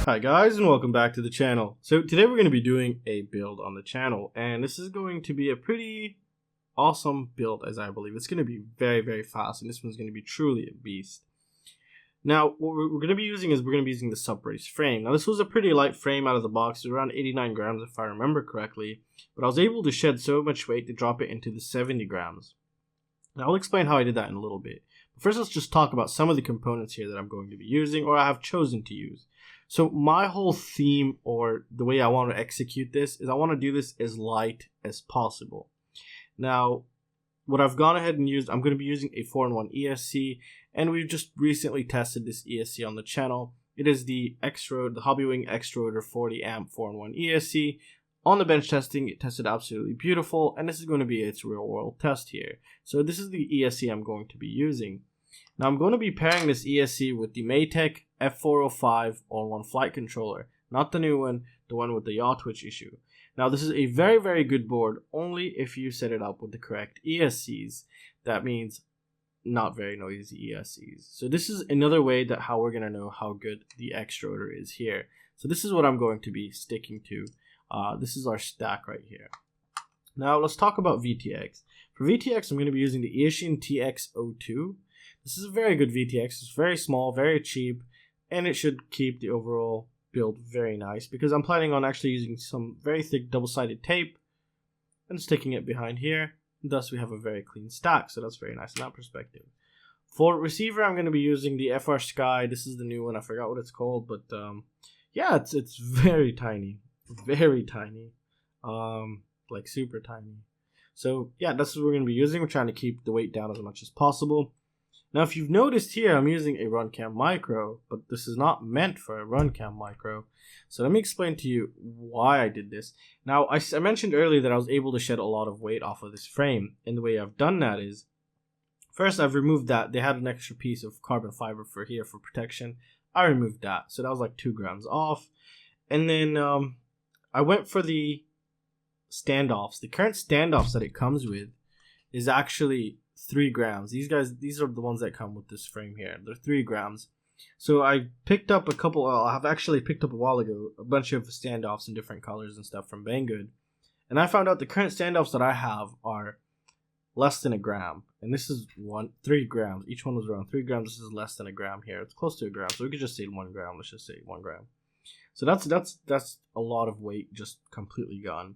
Hi guys, and welcome back to the channel. So today we're going to be doing a build on the channel, and this is going to be a pretty awesome build, as I believe. It's going to be very fast, and this one's going to be truly a beast. Now what we're going to be using is we're going to be using the Suprace frame. Now this was a pretty light frame out of the box. It was around 89 grams if I remember correctly, but I was able to shed so much weight to drop it into the 70 grams. Now I'll explain how I did that in a little bit. But first, let's just talk about some of the components here that I'm going to be using, or I have chosen to use. So my whole theme, or the way I want to execute this, is I want to do this as light as possible. Now, what I've gone ahead and used, I'm going to be using a 4-in-1 ESC, and we've just recently tested this ESC on the channel. It is the Hobbywing Xrotor 40A 4-in-1 ESC. On the bench testing, it tested absolutely beautiful, and this is going to be its real world test here. So this is the ESC I'm going to be using. Now I'm going to be pairing this ESC with the Matek F405 all-in-one flight controller, not the new one, the one with the yaw twitch issue. Now this is a very good board only if you set it up with the correct ESCs. That means not very noisy ESCs. So this is another way that how we're going to know how good the Xrotor is here. So this is what I'm going to be sticking to. This is our stack right here. Now let's talk about VTX. For VTX, I'm going to be using the Eachine TX02. This is a very good VTX. It's very small, very cheap, and it should keep the overall build very nice because I'm planning on actually using some very thick double-sided tape and sticking it behind here. Thus, we have a very clean stack, so that's very nice in that perspective. For receiver, I'm going to be using the FR Sky. This is the new one. I forgot what it's called, but yeah, it's very tiny. Very tiny. Like super tiny. So yeah, that's what we're going to be using. We're trying to keep the weight down as much as possible. Now, if you've noticed here, I'm using a runcam micro, but this is not meant for a runcam micro. So let me explain to you why I did this. Now, I mentioned earlier that I was able to shed a lot of weight off of this frame, and the way I've done that is, first I've removed that. They had an extra piece of carbon fiber for here for protection. I removed that, so that was like 2 grams off. And then I went for the standoffs. The current standoffs that it comes with is actually 3 grams. These are the ones that come with this frame here. They're 3 grams. So I picked up a couple. I've actually picked up a while ago a bunch of standoffs in different colors and stuff from Banggood, and I found out the current standoffs that I have are less than a gram, and this is 3 grams. Each one was around 3 grams. This is less than a gram here. It's close to a gram, so we could just say 1 gram. Let's just say 1 gram. So that's a lot of weight just completely gone.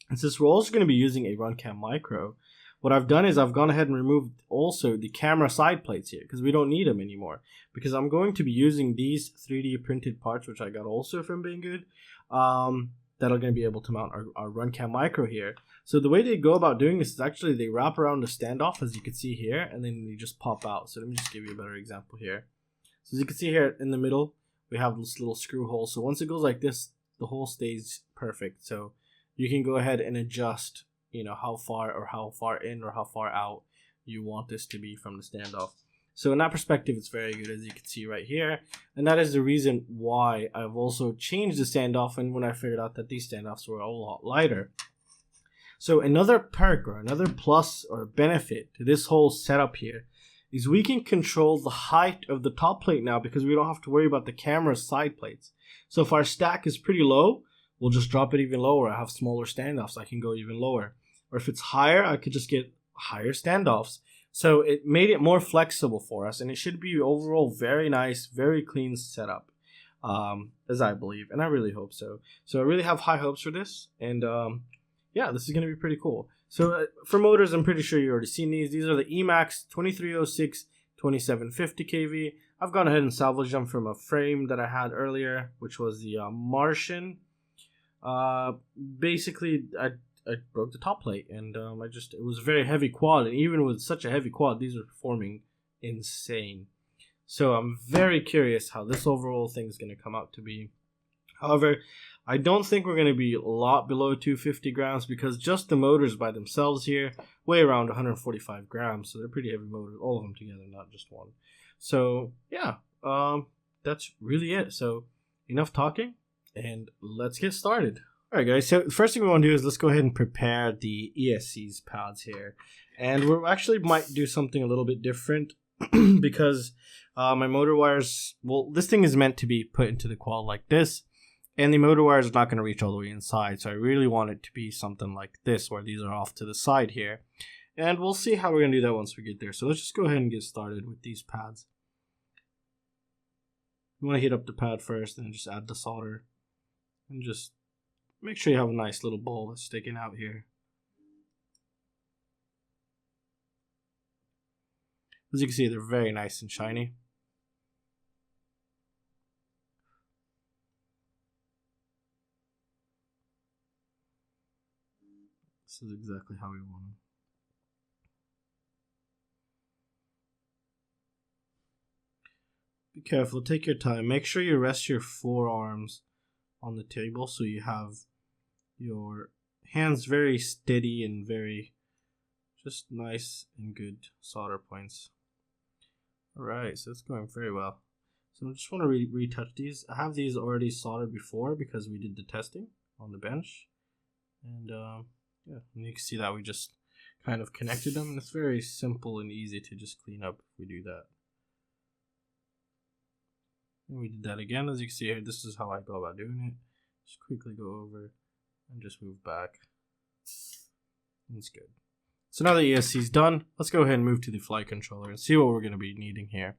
And since we're also going to be using a runcam micro, what I've done is I've gone ahead and removed also the camera side plates here because we don't need them anymore, because I'm going to be using these 3D printed parts, which I got also from Banggood, that are going to be able to mount our runcam micro here. So the way they go about doing this is actually they wrap around the standoff, as you can see here, and then they just pop out. So let me just give you a better example here. So as you can see here in the middle, we have this little screw hole. So once it goes like this, the hole stays perfect. So you can go ahead and adjust, you know, how far in or how far out you want this to be from the standoff. So in that perspective, it's very good, as you can see right here. And that is the reason why I've also changed the standoff, and when I figured out that these standoffs were a lot lighter. So another perk or another plus or benefit to this whole setup here is we can control the height of the top plate now, because we don't have to worry about the camera's side plates. So if our stack is pretty low, we'll just drop it even lower. I have smaller standoffs, I can go even lower. Or if it's higher, I could just get higher standoffs. So it made it more flexible for us, and it should be overall very nice, very clean setup, as I believe, and I really hope so. So I really have high hopes for this, and yeah, this is going to be pretty cool. So for motors, I'm pretty sure you've already seen these. These are the Emax 2306 2750 kV. I've gone ahead and salvaged them from a frame that I had earlier, which was the Martian. Basically, I broke the top plate, and it was a very heavy quad, and even with such a heavy quad, these are performing insane. So I'm very curious how this overall thing is going to come out to be. However, I don't think we're going to be a lot below 250 grams, because just the motors by themselves here weigh around 145 grams, so they're pretty heavy motors, all of them together, not just one. So yeah, that's really it. So enough talking, and let's get started. Alright guys, so the first thing we want to do is let's go ahead and prepare the ESC's pads here. And we actually might do something a little bit different because my motor wires, well, this thing is meant to be put into the quad like this, and the motor wires are not going to reach all the way inside, so I really want it to be something like this, where these are off to the side here. And we'll see how we're going to do that once we get there. So let's just go ahead and get started with these pads. You want to heat up the pad first, and then just add the solder. And just make sure you have a nice little bowl that's sticking out here. As you can see, they're very nice and shiny. This is exactly how we want them. Be careful, take your time. Make sure you rest your forearms on the table so you have your hands very steady and very just nice and good solder points. Alright, so it's going very well. So I just want to retouch these. I have these already soldered before because we did the testing on the bench. And yeah, and you can see that we just kind of connected them. And it's very simple and easy to just clean up if we do that. And we did that again. As you can see here, this is how I go about doing it. Just quickly go over and just move back. That's good. So now the ESC is done, let's go ahead and move to the flight controller and see what we're going to be needing here.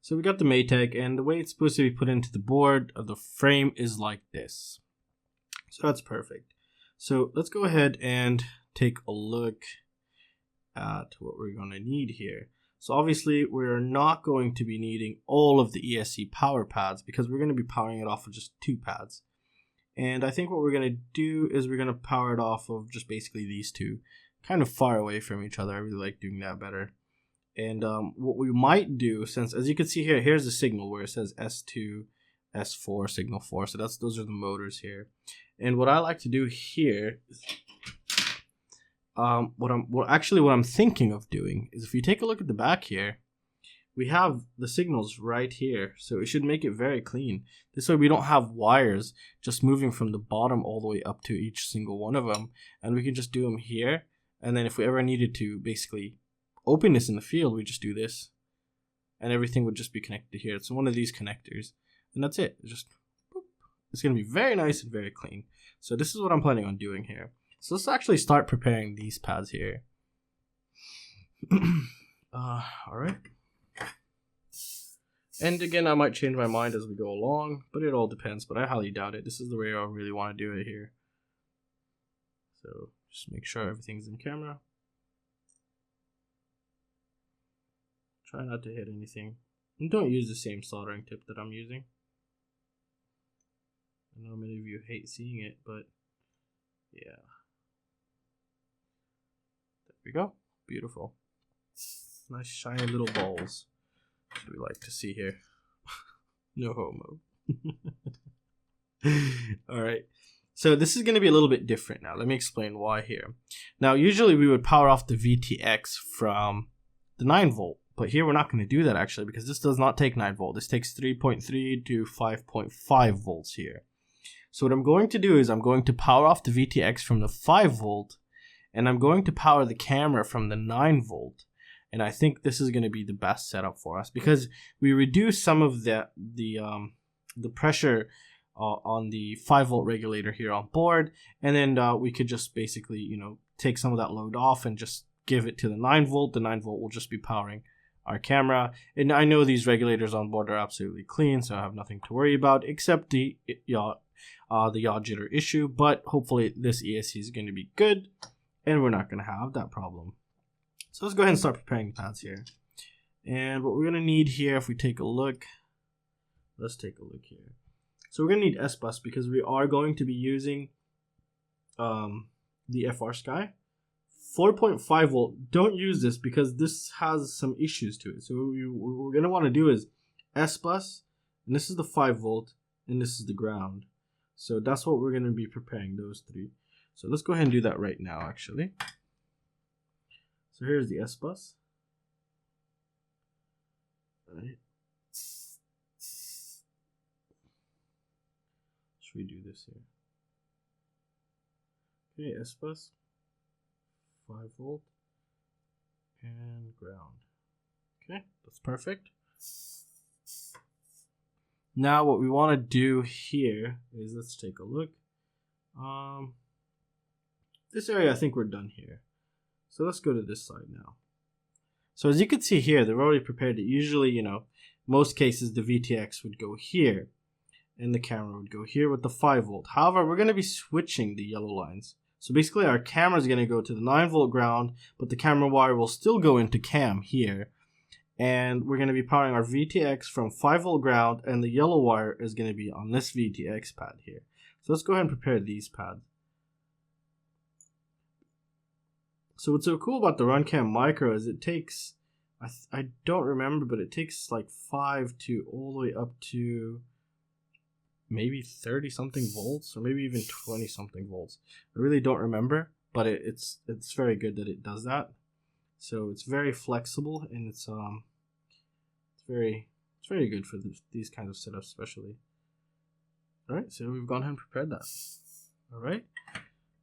So we got the Matek, and the way it's supposed to be put into the board of the frame is like this. So that's perfect. So let's go ahead and take a look at what we're going to need here. So obviously we're not going to be needing all of the ESC power pads because we're going to be powering it off of just 2 pads. And I think what we're going to do is we're going to power it off of just basically these 2, kind of far away from each other. I really like doing that better. And what we might do, since as you can see here, here's the signal where it says S2, S4, signal 4. So those are the motors here. And what I like to do here is, what I'm thinking of doing is, if you take a look at the back here, we have the signals right here, so it should make it very clean. This way we don't have wires just moving from the bottom all the way up to each single one of them, and we can just do them here. And then if we ever needed to basically open this in the field, we just do this, and everything would just be connected to here. It's one of these connectors, and that's it. It's going to be very nice and very clean. So this is what I'm planning on doing here. So let's actually start preparing these pads here. Alright. And again, I might change my mind as we go along, but it all depends, but I highly doubt it. This is the way I really want to do it here. So just make sure everything's in camera. Try not to hit anything. And don't use the same soldering tip that I'm using. I know many of you hate seeing it, but yeah. There we go. Beautiful. Nice shiny little balls. What do we like to see here? No homo. Alright. So this is going to be a little bit different now. Let me explain why here. Now, usually we would power off the VTX from the 9 volt. But here we're not going to do that actually, because this does not take 9 volt. This takes 3.3 to 5.5 volts here. So what I'm going to do is I'm going to power off the VTX from the 5 volt, and I'm going to power the camera from the 9 volt. And I think this is going to be the best setup for us, because we reduce some of the pressure on the 5 volt regulator here on board, and then we could just basically, you know, take some of that load off and just give it to the 9 volt. The 9 volt will just be powering our camera. And I know these regulators on board are absolutely clean, so I have nothing to worry about except the yaw jitter issue. But hopefully this ESC is going to be good, and we're not going to have that problem. So let's go ahead and start preparing the pads here. And what we're going to need here, if we take a look, let's take a look here. So we're going to need S-Bus because we are going to be using the FR Sky. 4.5 volt, don't use this because this has some issues to it. So what we're going to want to do is S-Bus, and this is the 5 volt, and this is the ground. So that's what we're going to be preparing, those 3. So let's go ahead and do that right now, actually. So here's the S-Bus. Alright. Let's redo this here. Okay, S-Bus, 5 volt, and ground. Okay, that's perfect. Now what we want to do here is, let's take a look. This area, I think we're done here. So let's go to this side now. So as you can see here, they've already prepared it. Usually, you know, most cases the VTX would go here and the camera would go here with the 5 volt. However, we're going to be switching the yellow lines. So basically our camera is going to go to the 9 volt ground, but the camera wire will still go into cam here. And we're going to be powering our VTX from 5 volt ground, and the yellow wire is going to be on this VTX pad here. So let's go ahead and prepare these pads. So what's so cool about the runcam micro is it takes, I don't remember, but it takes like 5 to all the way up to maybe 30 something volts, or maybe even 20 something volts. I really don't remember, but it's very good that it does that. So it's very flexible, and it's very good for these kinds of setups especially. Alright, so we've gone ahead and prepared that. Alright,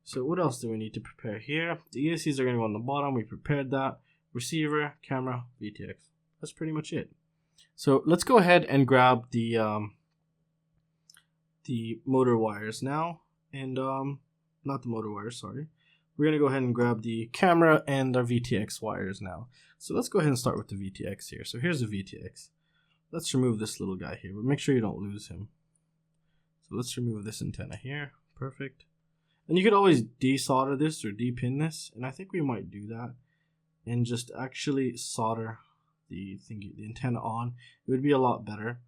so what else do we need to prepare here? The ESCs are going to go on the bottom. We prepared that. Receiver, camera, VTX. That's pretty much it. So let's go ahead and grab the motor wires now, and not the motor wires, sorry. We're going to go ahead and grab the camera and our VTX wires now. So let's go ahead and start with the VTX here. So here's the VTX. Let's remove this little guy here, but make sure you don't lose him. So let's remove this antenna here. Perfect. And you could always desolder this or depin this, and I think we might do that and just actually solder the antenna on. It would be a lot better.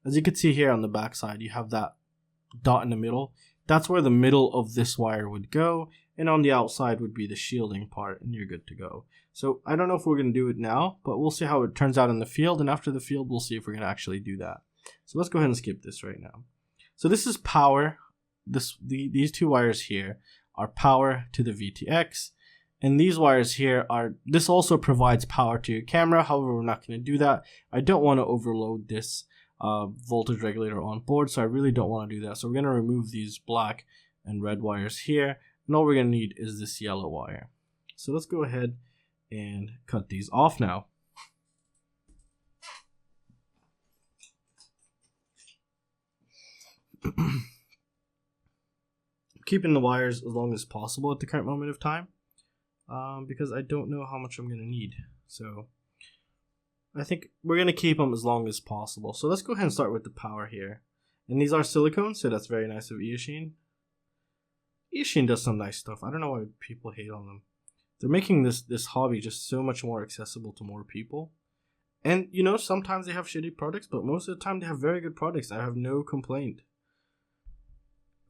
As you can see here on the back side, you have that dot in the middle. That's where the middle of this wire would go, and on the outside would be the shielding part, and you're good to go. So I don't know if we're going to do it now, but we'll see how it turns out in the field, and after the field we'll see if we're going to actually do that. So let's go ahead and skip this right now. So this is power. These two wires here are power to the VTX, and these wires here this also provides power to your camera. However, we're not going to do that. I don't want to overload this voltage regulator on board, so I really don't want to do that. So we're going to remove these black and red wires here, and all we're going to need is this yellow wire. So let's go ahead and cut these off now. Keeping the wires as long as possible at the current moment of time, because I don't know how much I'm going to need. So I think we're going to keep them as long as possible. So let's go ahead and start with the power here. And these are silicone, so that's very nice of Eachine. Eachine does some nice stuff. I don't know why people hate on them. They're making this hobby just so much more accessible to more people. And, you know, sometimes they have shitty products, but most of the time they have very good products. I have no complaint.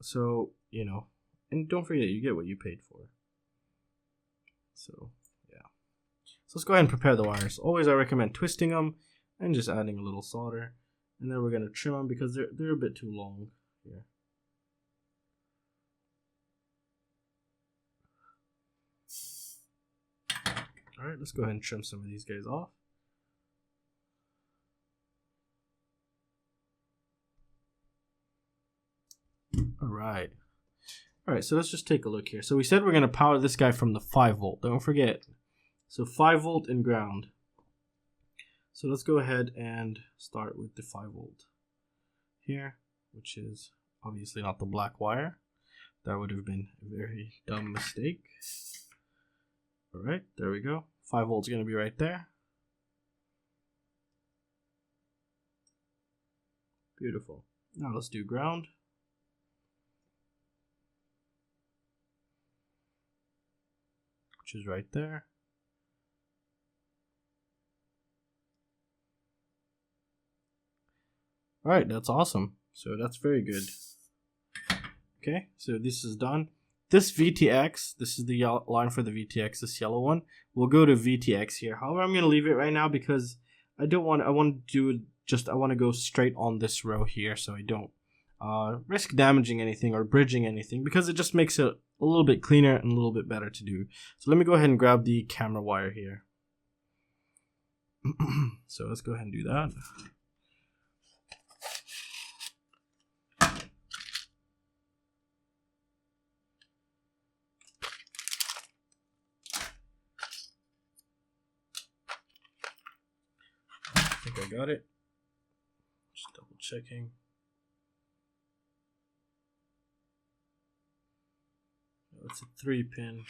So, you know, and don't forget, you get what you paid for. So, yeah. So let's go ahead and prepare the wires. Always I recommend twisting them and just adding a little solder. And then we're going to trim them because they're a bit too long here. Alright, let's go ahead and trim some of these guys off. Alright. Alright, so let's just take a look here. So we said we're going to power this guy from the 5 volt. Don't forget. So 5 volt and ground. So let's go ahead and start with the 5 volt here, which is obviously not the black wire. That would have been a very dumb mistake. Alright, there we go. 5 volts is going to be right there. Beautiful. Now let's do ground. Which is right there. Alright, that's awesome. So that's very good. Okay, so this is done. This VTX, this is the line for the VTX, this yellow one, will go to VTX here. However, I'm going to leave it right now because I want to go straight on this row here so I don't risk damaging anything or bridging anything, because it just makes it a little bit cleaner and a little bit better to do. So let me go ahead and grab the camera wire here. So let's go ahead and do that. think I got it. Just double checking. It's a 3-pin.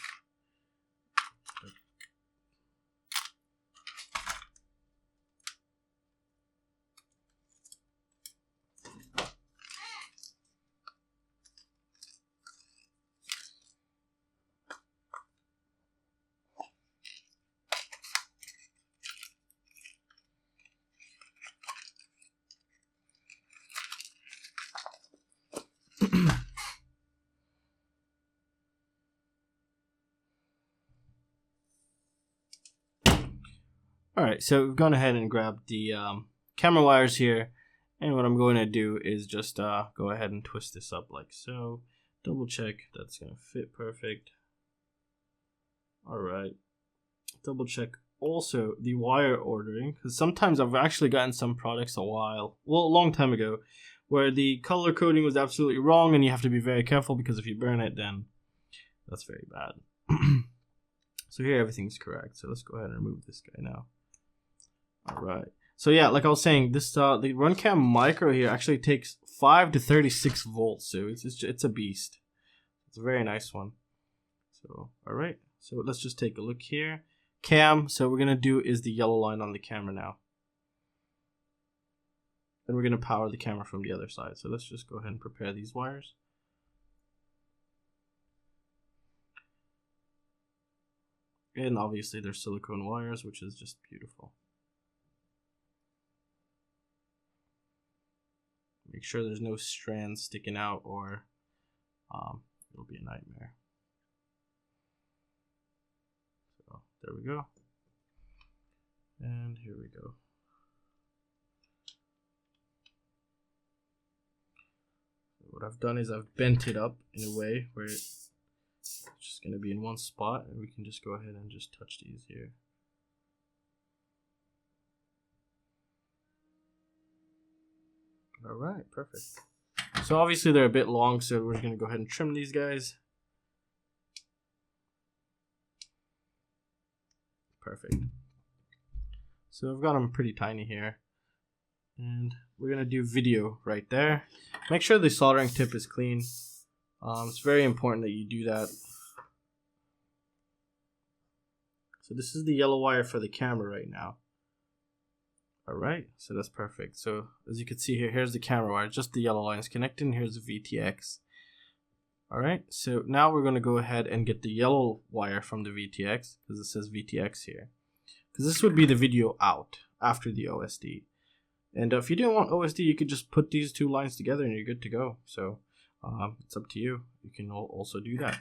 Alright, so we've gone ahead and grabbed the camera wires here, and what I'm going to do is just go ahead and twist this up like so. Double check that's going to fit perfect. Alright, double check also the wire ordering, because sometimes I've actually gotten some products a long time ago, where the color coding was absolutely wrong, and you have to be very careful, because if you burn it, then that's very bad. So here everything's correct, so let's go ahead and remove this guy now. Alright, so yeah, like I was saying, this the runcam micro here actually takes 5 to 36 volts, so it's a beast. It's a very nice one. So alright, so let's just take a look here. Cam, so what we're gonna do is the yellow line on the camera now. Then we're gonna power the camera from the other side. So let's just go ahead and prepare these wires. And obviously they're silicone wires, which is just beautiful. Make sure there's no strands sticking out, or it'll be a nightmare. So there we go. And here we go. So what I've done is I've bent it up in a way where it's just going to be in one spot, and we can just go ahead and just touch these here. Alright, perfect. So obviously they're a bit long, so we're going to go ahead and trim these guys. Perfect. So I've got them pretty tiny here. And we're going to do video right there. Make sure the soldering tip is clean. It's very important that you do that. So this is the yellow wire for the camera right now. Alright, so that's perfect. So as you can see here, here's the camera wire, just the yellow line is connected, and here's the VTX. Alright, so now we're going to go ahead and get the yellow wire from the VTX, because it says VTX here. Because this would be the video out after the OSD. And if you didn't want OSD, you could just put these two lines together and you're good to go. So it's up to you. You can also do that.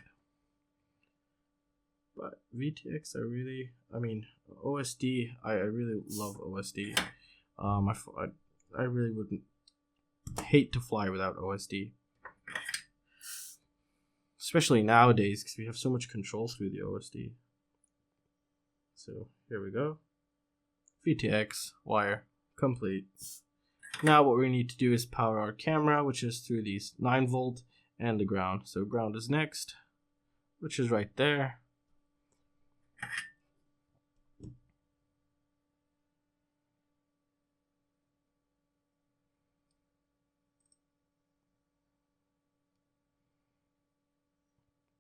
But VTX, OSD, I really love OSD. I really wouldn't hate to fly without OSD. Especially nowadays, because we have so much control through the OSD. So here we go. VTX wire complete. Now what we need to do is power our camera, which is through these 9 volt and the ground. So ground is next, which is right there.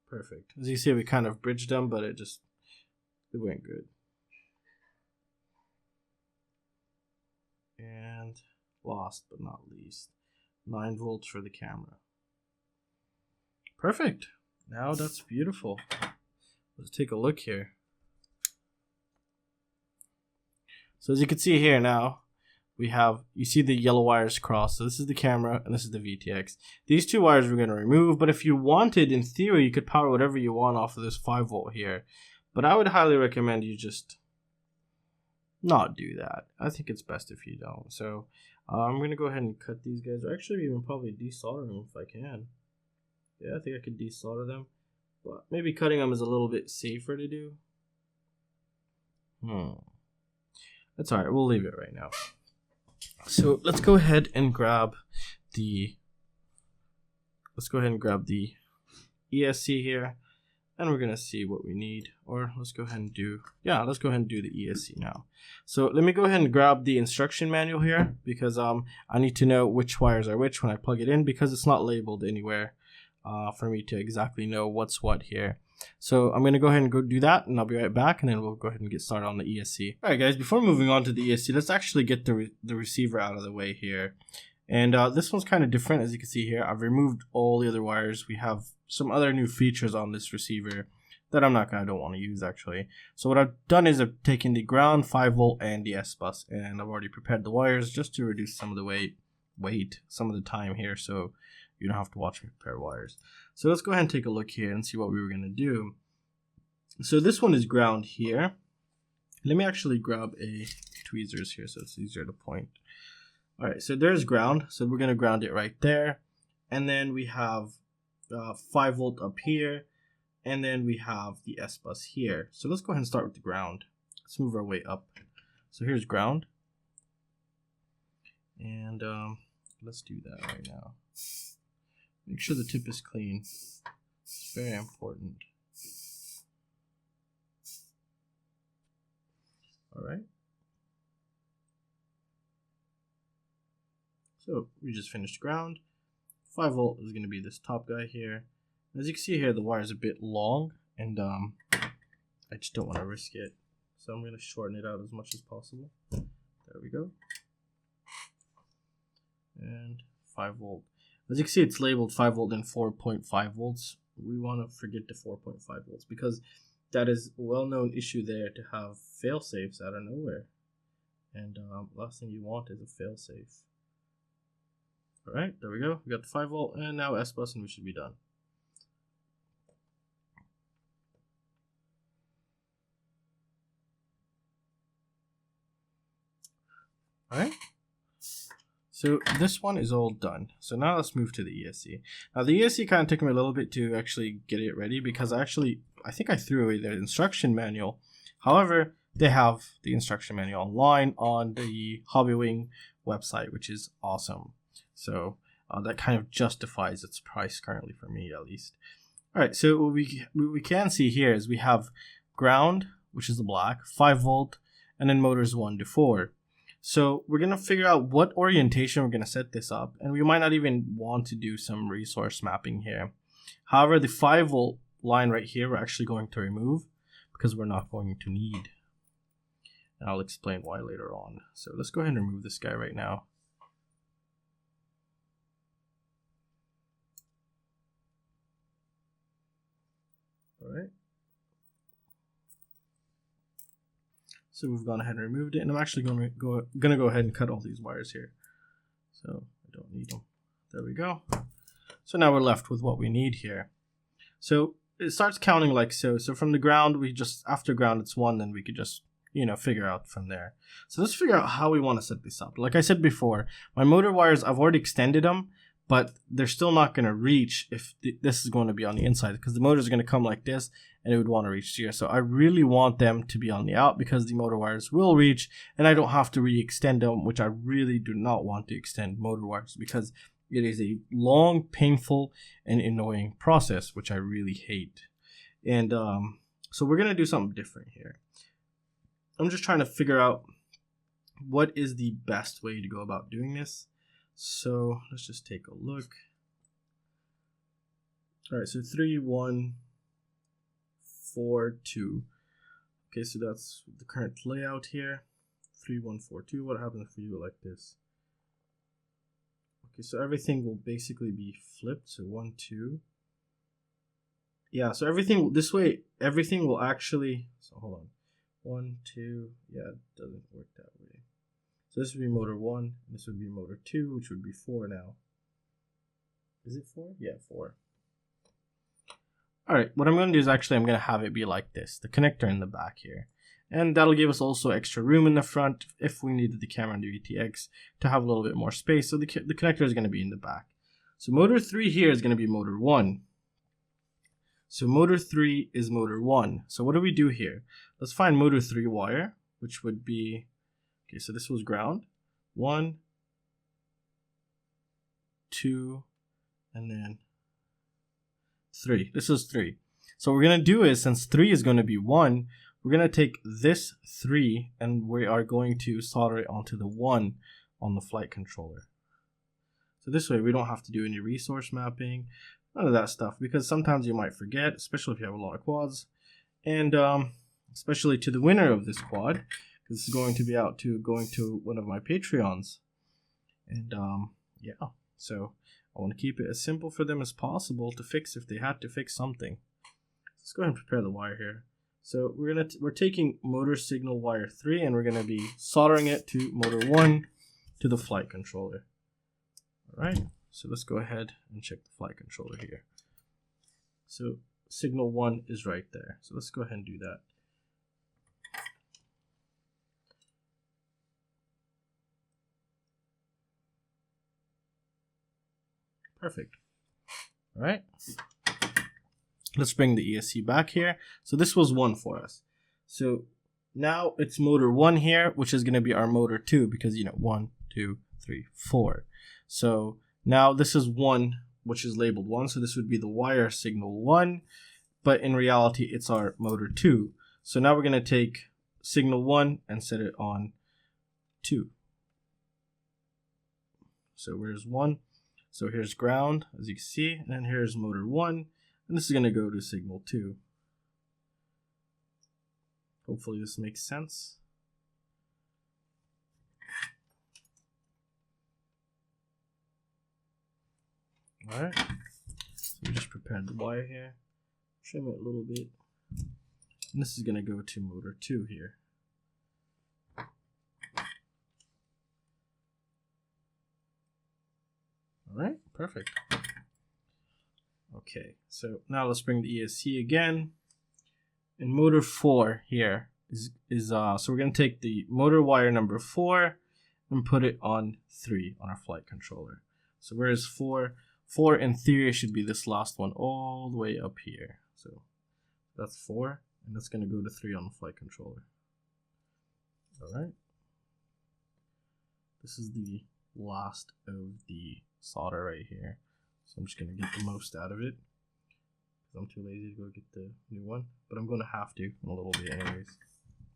Perfect. As you see, we kind of bridged them, but it went good. And last but not least, 9 volts for the camera. Perfect. Now that's beautiful. Let's take a look here. So as you can see here now, you see the yellow wires cross. So this is the camera and this is the VTX. These two wires we're going to remove, but if you wanted, in theory, you could power whatever you want off of this 5 volt here. But I would highly recommend you just not do that. I think it's best if you don't. So I'm going to go ahead and cut these guys, or actually even probably desolder them if I can. Yeah, I think I could desolder them. But maybe cutting them is a little bit safer to do. That's alright, we'll leave it right now. So let's go ahead and grab the ESC here. and we're gonna see what we need. Or let's go ahead and do, yeah, let's go ahead and do the ESC now. So let me go ahead and grab the instruction manual here, because I need to know which wires are which when I plug it in, because it's not labeled anywhere for me to exactly know what's what here. So I'm gonna go ahead and go do that, and I'll be right back, and then we'll go ahead and get started on the ESC. All right, guys, before moving on to the ESC, let's actually get the receiver out of the way here. And this one's kind of different. As you can see here, I've removed all the other wires. We have some other new features on this receiver that I don't want to use actually. So what I've done is I've taken the ground, 5V, and the S bus, and I've already prepared the wires just to reduce some of the some of the time here, so you don't have to watch me prepare wires. So let's go ahead and take a look here and see what we were going to do. So this one is ground here. Let me actually grab a tweezers here so it's easier to point. All right, so there's ground. So we're going to ground it right there. And then we have 5V up here. And then we have the S bus here. So let's go ahead and start with the ground. Let's move our way up. So here's ground. And let's do that right now. Make sure the tip is clean. It's very important. All right. So we just finished ground. 5V is going to be this top guy here. As you can see here, the wire is a bit long, and I just don't want to risk it. So I'm going to shorten it out as much as possible. There we go. And 5V. As you can see, it's labeled 5V and 4.5 volts. We want to forget the 4.5 volts because that is a well-known issue there to have fail-safes out of nowhere. And last thing you want is a fail-safe. All right, there we go. We got the 5V and now S bus, and we should be done. All right. So this one is all done. So now let's move to the ESC. Now the ESC kind of took me a little bit to actually get it ready because I think I threw away the instruction manual. However, they have the instruction manual online on the Hobbywing website, which is awesome. So that kind of justifies its price currently for me, at least. All right, so what we can see here is we have ground, which is the black, 5V, and then motors 1 to 4. So we're going to figure out what orientation we're going to set this up, and we might not even want to do some resource mapping here. However, the 5V line right here we're actually going to remove because we're not going to need. And I'll explain why later on. So let's go ahead and remove this guy right now. All right. So we've gone ahead and removed it, and I'm actually going to go ahead and cut all these wires here. So I don't need them. There we go. So now we're left with what we need here. So it starts counting like so. So from the ground, after ground it's 1, then we could just, figure out from there. So let's figure out how we want to set this up. Like I said before, my motor wires, I've already extended them, but they're still not going to reach if this is going to be on the inside, because the motor is going to come like this and it would want to reach here. So I really want them to be on the out because the motor wires will reach and I don't have to re-extend them, which I really do not want to extend motor wires because it is a long, painful, and annoying process, which I really hate. And so we're going to do something different here. I'm just trying to figure out what is the best way to go about doing this. So let's just take a look. All right, so 3, 1, 4, 2. Okay, so that's the current layout here. 3, 1, 4, 2. What happens if we do it like this? Okay, so everything will basically be flipped. So 1, 2. Yeah, so everything this way, everything will actually. So hold on. 1, 2. Yeah, it doesn't work that way. So this would be motor 1. This would be motor 2, which would be 4 now. Is it 4? Yeah, 4. All right, what I'm going to do is actually I'm going to have it be like this, the connector in the back here. And that'll give us also extra room in the front if we needed the camera and the VTX to have a little bit more space. So the connector is going to be in the back. So motor 3 here is going to be motor 1. So motor 3 is motor 1. So what do we do here? Let's find motor 3 wire, which would be, okay, so this was ground. 1, 2, and then 3. This is 3. So what we're going to do is, since 3 is going to be 1, we're going to take this 3 and we are going to solder it onto the 1 on the flight controller. So this way we don't have to do any resource mapping, none of that stuff, because sometimes you might forget, especially if you have a lot of quads. And especially to the winner of this quad, because this is going to be going to one of my Patreons. And yeah, so I want to keep it as simple for them as possible to fix if they had to fix something. Let's go ahead and prepare the wire here. So we're taking motor signal wire 3 and we're gonna be soldering it to motor 1 to the flight controller. Alright, so let's go ahead and check the flight controller here. So signal 1 is right there. So let's go ahead and do that. Perfect. All right. Let's bring the ESC back here. So this was 1 for us. So now it's motor 1 here, which is going to be our motor 2 because, 1, 2, 3, 4. So now this is 1, which is labeled 1. So this would be the wire signal 1, but in reality, it's our motor 2. So now we're going to take signal 1 and set it on 2. So where's 1? So here's ground, as you can see, and then here's motor 1, and this is going to go to signal 2. Hopefully this makes sense. Alright, so we just prepared the wire here, trim it a little bit, and this is going to go to motor 2 here. Alright, perfect. Okay, so now let's bring the ESC again. And motor 4 here so we're going to take the motor wire number 4 and put it on 3 on our flight controller. So where is 4? 4 in theory should be this last one all the way up here. So that's 4, and that's going to go to 3 on the flight controller. Alright. This is the last of the solder right here. So I'm just going to get the most out of it. I'm too lazy to go get the new one, but I'm going to have to in a little bit anyways.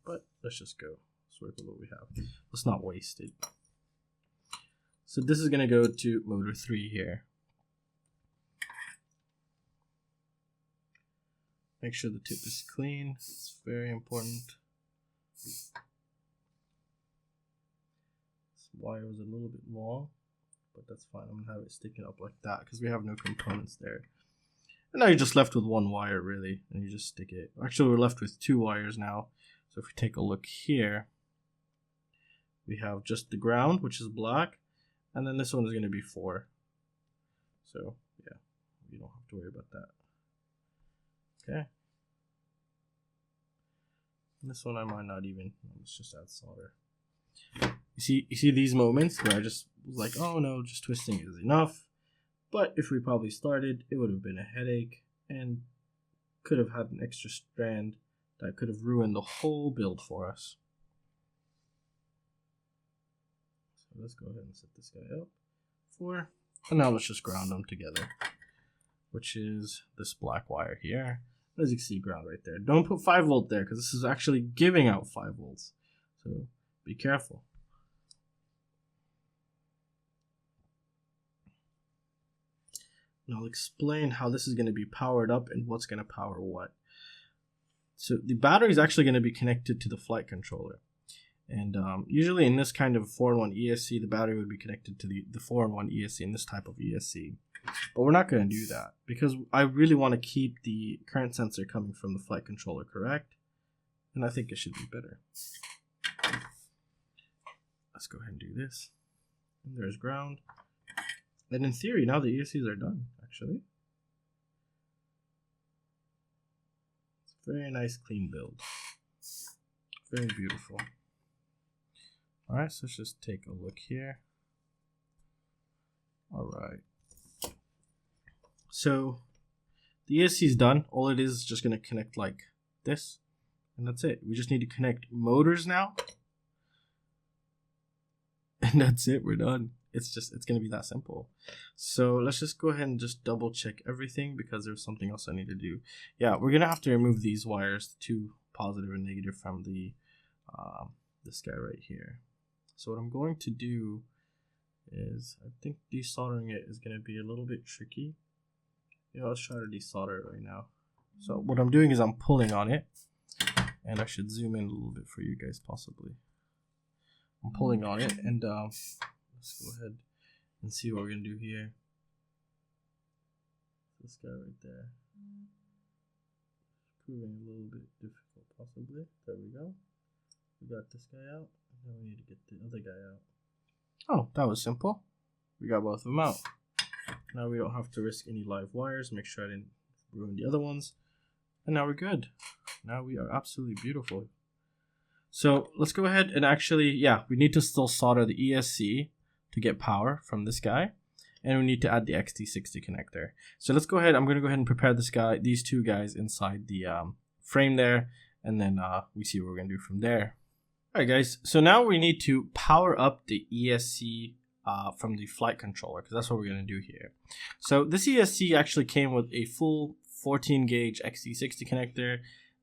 But let's just go. Let's work with what we have. Let's not waste it. So this is going to go to motor 3 here. Make sure the tip is clean. It's very important. This wire was a little bit long, but that's fine. I'm going to have it sticking up like that because we have no components there. And now you're just left with 1 wire really, and you just stick it. Actually, we're left with 2 wires now. So if we take a look here, we have just the ground, which is black, and then this one is going to be 4. So yeah, you don't have to worry about that. Okay. And this one I might not even. Let's just add solder. You see these moments where I just was like, oh no, just twisting is enough. But if we probably started, it would have been a headache and could have had an extra strand that could have ruined the whole build for us. So let's go ahead and set this guy up. 4. And now let's just ground them together, which is this black wire here. As you can see, ground right there. Don't put 5 volt there because this is actually giving out 5 volts. So be careful. And I'll explain how this is going to be powered up and what's going to power what. So the battery is actually going to be connected to the flight controller. And usually in this kind of 4-in-1 ESC, the battery would be connected to the 4-in-1 ESC in this type of ESC. But we're not going to do that because I really want to keep the current sensor coming from the flight controller, correct? And I think it should be better. Let's go ahead and do this. And there's ground. And in theory, now the ESCs are done, actually. It's a very nice, clean build. Very beautiful. Alright, so let's just take a look here. Alright. So, the ESC is done. All it is just going to connect like this. And that's it. We just need to connect motors now. And that's it. We're done. it's going to be that simple. So let's just go ahead and just double check everything, because there's something else I need to do. Yeah, we're going to have to remove these wires, two positive and negative, from the this guy right here. So what I'm going to do is, I think desoldering it is going to be a little bit tricky. Yeah, let's try to desolder it right now. So what I'm doing is I'm pulling on it, and I should zoom in a little bit for you guys possibly. I'm pulling on it, and let's go ahead and see what we're going to do here. This guy right there. Proving a little bit difficult possibly. There we go. We got this guy out. Now we need to get the other guy out. Oh, that was simple. We got both of them out. Now we don't have to risk any live wires. Make sure I didn't ruin the other ones. And now we're good. Now we are absolutely beautiful. So let's go ahead and actually, yeah, we need to still solder the ESC to get power from this guy. And we need to add the Xt60 connector. So let's go ahead. I'm going to go ahead and prepare these two guys inside the frame there. And then we see what we're going to do from there. Alright guys, so now we need to power up the ESC from the flight controller, because that's what we're going to do here. So this ESC actually came with a full 14 gauge Xt60 connector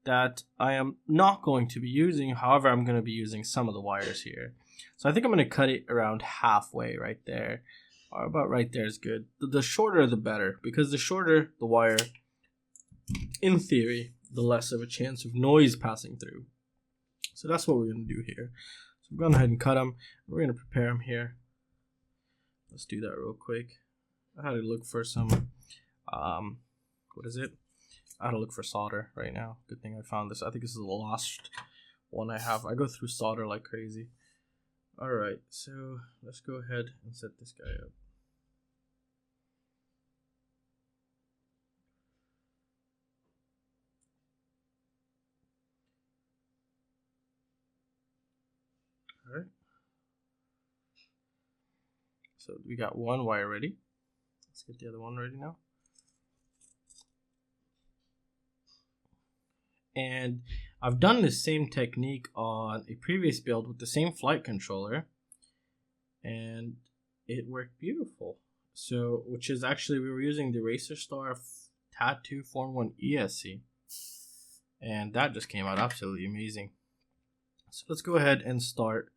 that I am not going to be using. However, I'm going to be using some of the wires here. So I think I'm going to cut it around halfway right there, or about right there is good. The shorter the better, because the shorter the wire, in theory, the less of a chance of noise passing through. So that's what we're going to do here. So we're going to go ahead and cut them. We're going to prepare them here. Let's do that real quick. I had to look for some, what is it? I had to look for solder right now. Good thing I found this. I think this is the last one I have. I go through solder like crazy. Alright, so let's go ahead and set this guy up. Alright. So we got one wire ready. Let's get the other one ready now. And I've done the same technique on a previous build with the same flight controller, and it worked beautiful. So, which is actually, we were using the Racerstar Tattoo 4-in-1 ESC, and that just came out absolutely amazing. So let's go ahead and start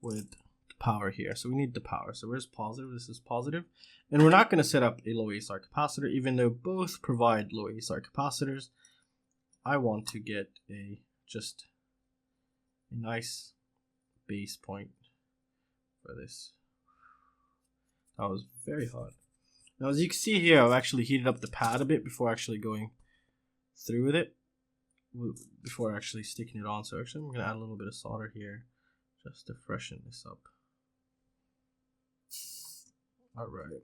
with the power here. So we need the power. So where's positive? This is positive. And we're not going to set up a low ASR capacitor, even though both provide low ASR capacitors. I want to get just a nice base point for this. That was very hot. Now as you can see here, I've actually heated up the pad a bit before actually going through with it, before actually sticking it on. So actually I'm going to add a little bit of solder here just to freshen this up. Alright,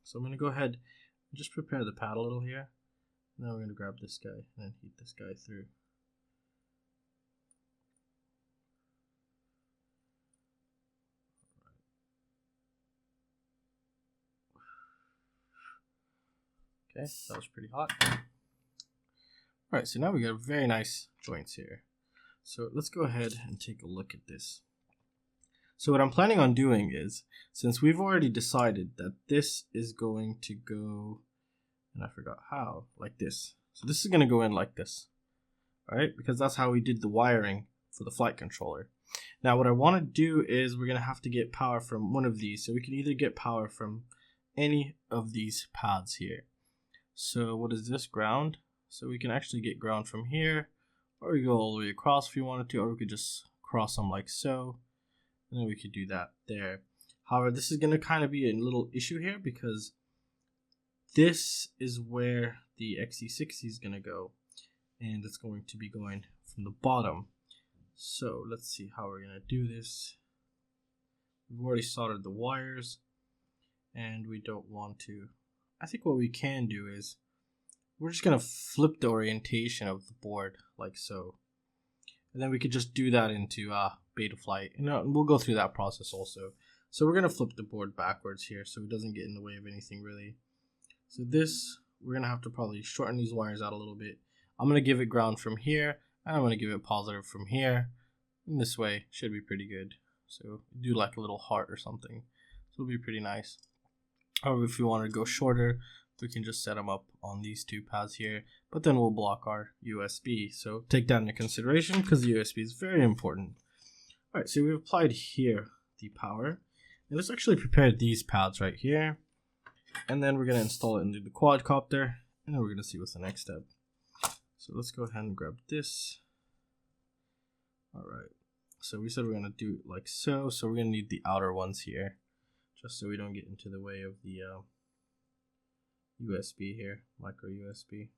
so I'm going to go ahead and just prepare the pad a little here. Now we're going to grab this guy and then heat this guy through. Okay, that was pretty hot. Alright, so now we got very nice joints here. So let's go ahead and take a look at this. So what I'm planning on doing is, since we've already decided that this is going to go, and I forgot how, like this. So this is going to go in like this, alright? Because that's how we did the wiring for the flight controller. Now what I want to do is we're going to have to get power from one of these. So we can either get power from any of these pads here. So what is this? Ground. So we can actually get ground from here, or we go all the way across if you wanted to, or we could just cross them like so. And then we could do that there. However, this is going to kind of be a little issue here, because this is where the Xt60 is going to go, and it's going to be going from the bottom. So let's see how we're going to do this. We've already soldered the wires, and we don't want to. I think what we can do is we're just going to flip the orientation of the board like so. And then we could just do that into Betaflight. And we'll go through that process also. So we're going to flip the board backwards here so it doesn't get in the way of anything really. So this, we're going to have to probably shorten these wires out a little bit. I'm going to give it ground from here, and I'm going to give it positive from here. And this way should be pretty good. So do like a little heart or something. it'll be pretty nice. Or if you want to go shorter, we can just set them up on these two pads here, but then we'll block our USB. So take that into consideration because the USB is very important. All right, so we've applied here the power. And let's actually prepare these pads right here. And then we're going to install it into the quadcopter, and then we're going to see what's the next step. So let's go ahead and grab this. All right, so we said we're going to do it like so. So we're going to need the outer ones here, just so we don't get into the way of the USB here, micro USB.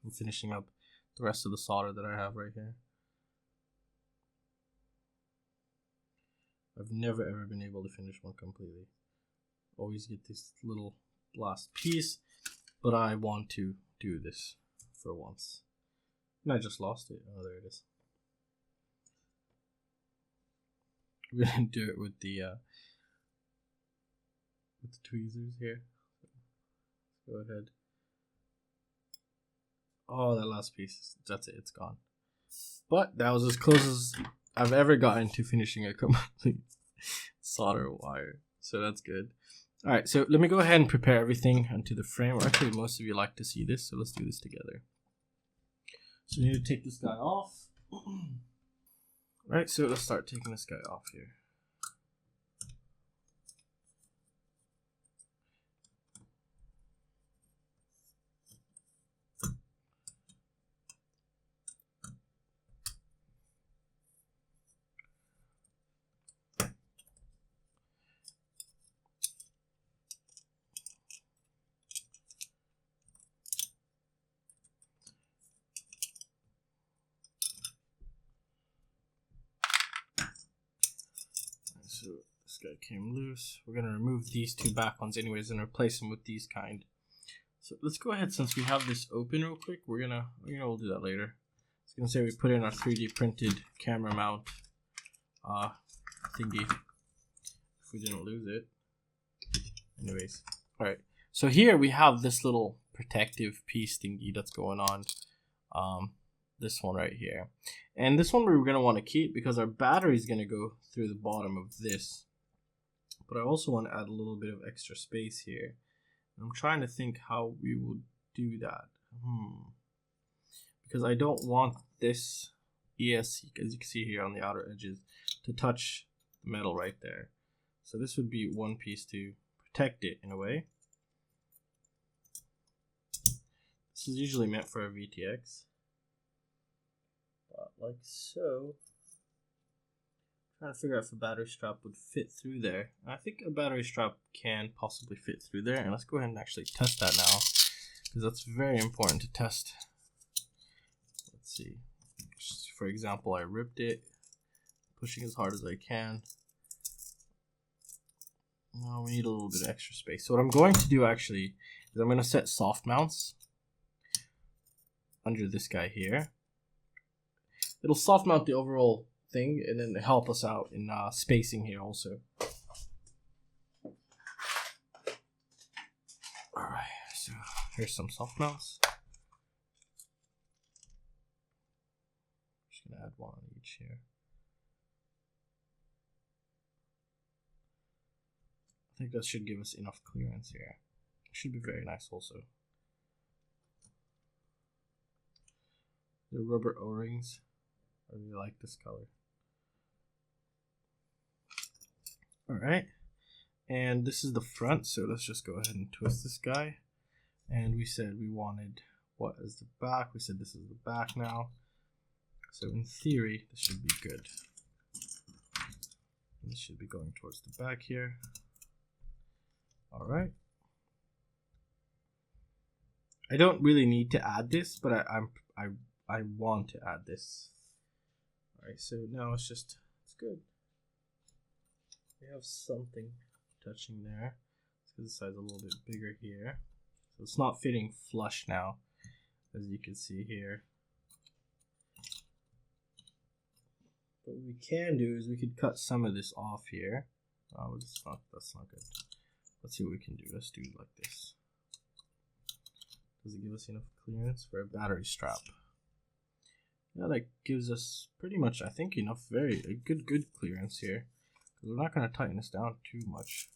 I'm finishing up the rest of the solder that I have right here. I've never ever been able to finish one completely. Always get this little last piece, but I want to do this for once. And I just lost it. Oh, there it is. We're gonna do it with the tweezers here. Go ahead. Oh, that last piece. That's it. It's gone. But that was as close as I've ever gotten to finishing a complete solder wire. So that's good. All right. So let me go ahead and prepare everything onto the frame. Or actually, most of you like to see this. So let's do this together. So we need to take this guy off. All right. So let's start taking this guy off here. So this guy came loose. We're gonna remove these two back ones anyways and replace them with these kind. So let's go ahead, since we have this open real quick, we'll do that later. I was gonna say we put in our 3D printed camera mount thingy if we didn't lose it. Anyways, all right. So here we have this little protective piece thingy that's going on. This one right here, and this one we're going to want to keep because our battery is going to go through the bottom of this, but I also want to add a little bit of extra space here. I'm trying to think how we will do that, because I don't want this ESC, as you can see here on the outer edges, to touch the metal right there. So this would be one piece to protect it in a way. This is usually meant for a VTX. Like so. I'm trying to figure out if a battery strap would fit through there. I think a battery strap can possibly fit through there, and let's go ahead and actually test that now, because that's very important to test. Let's see. For example, I ripped it, pushing as hard as I can. Now we need a little bit of extra space. So what I'm going to do actually is I'm going to set soft mounts under this guy here. It'll soft mount the overall thing and then help us out in spacing here also. Alright, so here's some soft mounts. Just gonna add one on each here. I think that should give us enough clearance here. Should be very nice also. The rubber O-rings. I really like this color. Alright, and this is the front, so let's just go ahead and twist this guy. And we said we wanted what is the back. We said this is the back now. So in theory, this should be good. This should be going towards the back here. Alright. I don't really need to add this, but I want to add this. Alright, so now it's good. We have something touching there. Let's get the size a little bit bigger here. So it's not fitting flush now, as you can see here. What we can do is we could cut some of this off here. Oh, that's not good. Let's see what we can do. Let's do it like this. Does it give us enough clearance for a battery strap? Yeah, that gives us pretty much, I think, enough, good clearance here. We're not going to tighten this down too much.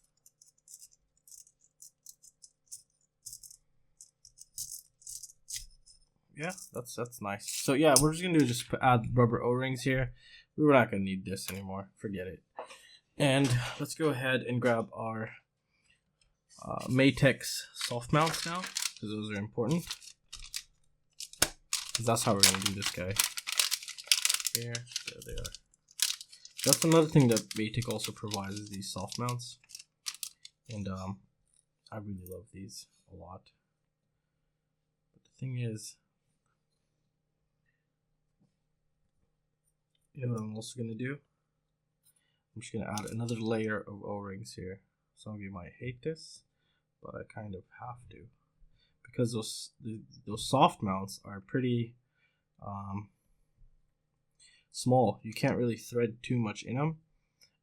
Yeah, that's nice. So yeah, we're just gonna do add rubber O-rings here. We're not gonna need this anymore. Forget it. And let's go ahead and grab our Matek's soft mounts now, because those are important. Because that's how we're gonna do this guy. Here, there they are. That's another thing that Matek also provides, is these soft mounts, and I really love these a lot. But the thing is, you know what I'm also going to do? I'm just going to add another layer of O-rings here. Some of you might hate this, but I kind of have to. Because those soft mounts are pretty small. You can't really thread too much in them.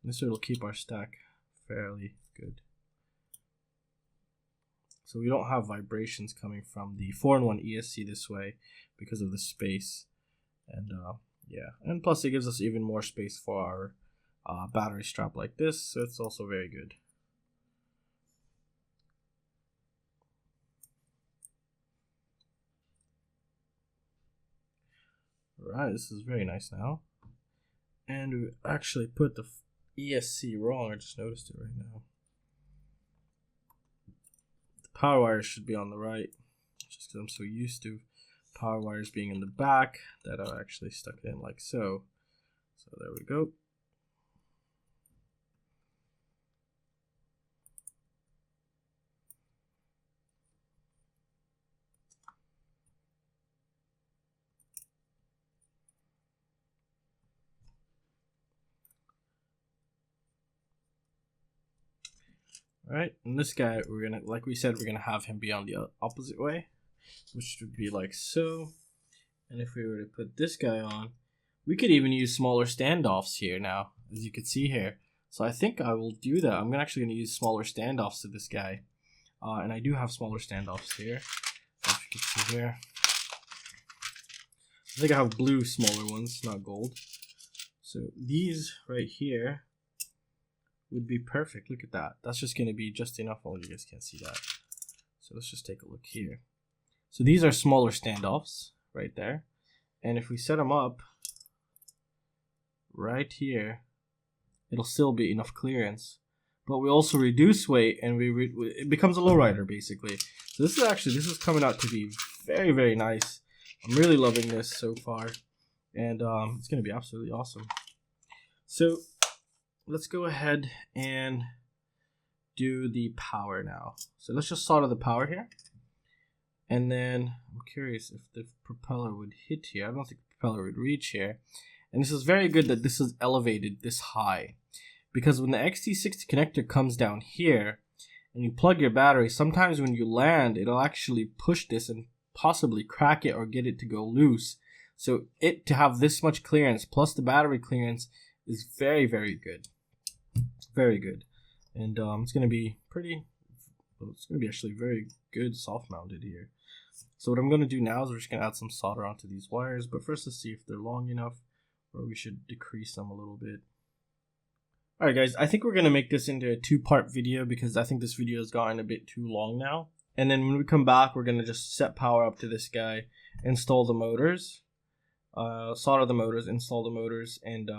This will keep our stack fairly good. So we don't have vibrations coming from the 4-in-1 ESC this way because of the space. And yeah, and plus it gives us even more space for our battery strap like this, so it's also very good. Alright, this is very nice now. And we actually put the ESC wrong, I just noticed it right now. The power wires should be on the right, just because I'm so used to power wires being in the back that I actually stuck it in like so. So there we go. All right, and this guy, we're gonna, like we said, we're gonna have him be on the opposite way, which would be like so. And if we were to put this guy on, we could even use smaller standoffs here now, as you can see here. So I think I will do that. I'm actually going to use smaller standoffs to this guy. And I do have smaller standoffs here, as you can see here. I think I have blue smaller ones, not gold. So these right here would be perfect. Look at that. That's just going to be just enough. Oh, you guys can't see that. So let's just take a look here. So these are smaller standoffs right there. And if we set them up right here, it'll still be enough clearance. But we also reduce weight, and it becomes a lowrider basically. So this is coming out to be very, very nice. I'm really loving this so far, and it's going to be absolutely awesome. So let's go ahead and do the power now. So let's just solder the power here. And then I'm curious if the propeller would hit here. I don't think the propeller would reach here. And this is very good that this is elevated this high. Because when the Xt60 connector comes down here and you plug your battery, sometimes when you land, it'll actually push this and possibly crack it or get it to go loose. So to have this much clearance plus the battery clearance is very, very good. Very good. And it's going to be actually very good soft mounted here. So what I'm going to do now is we're just going to add some solder onto these wires. But first, let's see if they're long enough, or we should decrease them a little bit. Alright guys, I think we're going to make this into a 2-part video because I think this video has gotten a bit too long now. And then when we come back, we're going to just set power up to this guy, install the motors, solder the motors, install the motors, and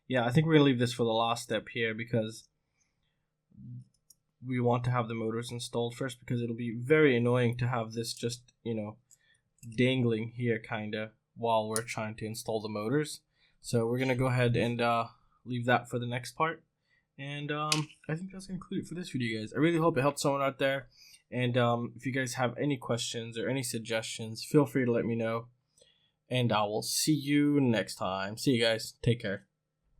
yeah, I think we're going to leave this for the last step here because we want to have the motors installed first, because it'll be very annoying to have this just, you know, dangling here kind of while we're trying to install the motors. So we're going to go ahead and leave that for the next part. And I think that's going to conclude it for this video, guys. I really hope it helped someone out there. And if you guys have any questions or any suggestions, feel free to let me know. And I will see you next time. See you guys. Take care.